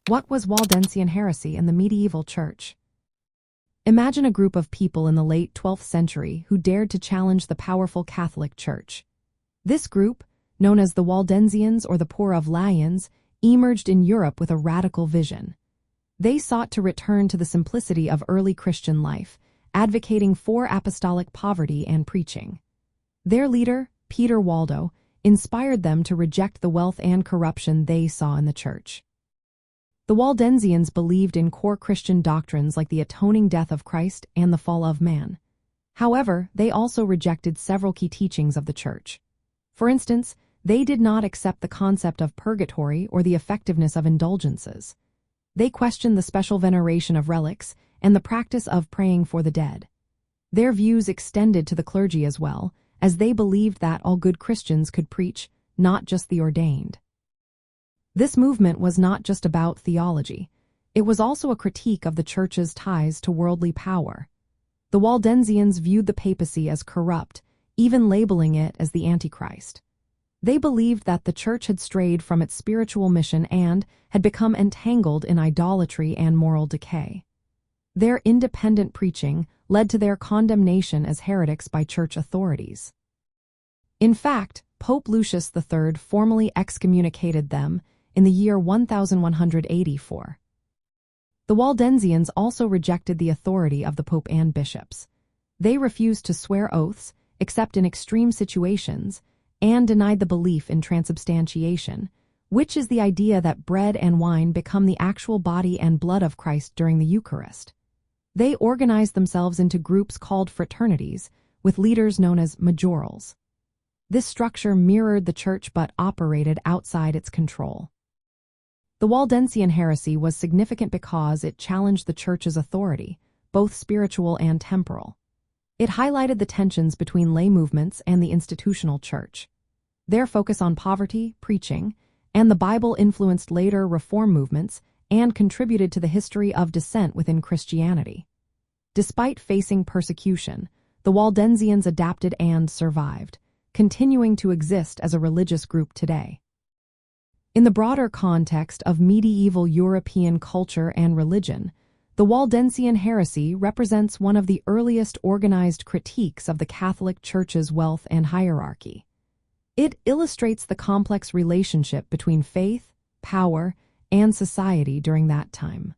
What was Waldensian heresy in the medieval church? Imagine a group of people in the late 12th century who dared to challenge the powerful Catholic Church. This group, known as the Waldensians or the Prevalent, emerged in Europe with a radical vision. They sought to return to the simplicity of early Christian life, advocating for apostolic poverty and preaching. Their leader, Peter Waldo, inspired them to reject the wealth and corruption they saw in the church. The Waldensians believed in core Christian doctrines like the atoning death of Christ and the fall of man. However, they also rejected several key teachings of the church. For instance, they did not accept the concept of purgatory or the effectiveness of indulgences. They questioned the special veneration of relics and the practice of praying for the dead. Their views extended to the clergy as well, as they believed that all good Christians could preach, not just the ordained. This movement was not just about theology. It was also a critique of the church's ties to worldly power. The Waldensians viewed the papacy as corrupt, even labeling it as the Antichrist. They believed that the church had strayed from its spiritual mission and had become entangled in idolatry and moral decay. Their independent preaching led to their condemnation as heretics by church authorities. In fact, Pope Lucius III formally excommunicated them in the year 1184. The Waldensians also rejected the authority of the Pope and bishops. They refused to swear oaths, except in extreme situations, and denied the belief in transubstantiation, which is the idea that bread and wine become the actual body and blood of Christ during the Eucharist. They organized themselves into groups called fraternities, with leaders known as majorals. This structure mirrored the church but operated outside its control. The Waldensian heresy was significant because it challenged the church's authority, both spiritual and temporal. It highlighted the tensions between lay movements and the institutional church. Their focus on poverty, preaching, and the Bible influenced later reform movements and contributed to the history of dissent within Christianity. Despite facing persecution, the Waldensians adapted and survived, continuing to exist as a religious group today. In the broader context of medieval European culture and religion, the Waldensian heresy represents one of the earliest organized critiques of the Catholic Church's wealth and hierarchy. It illustrates the complex relationship between faith, power, and society during that time.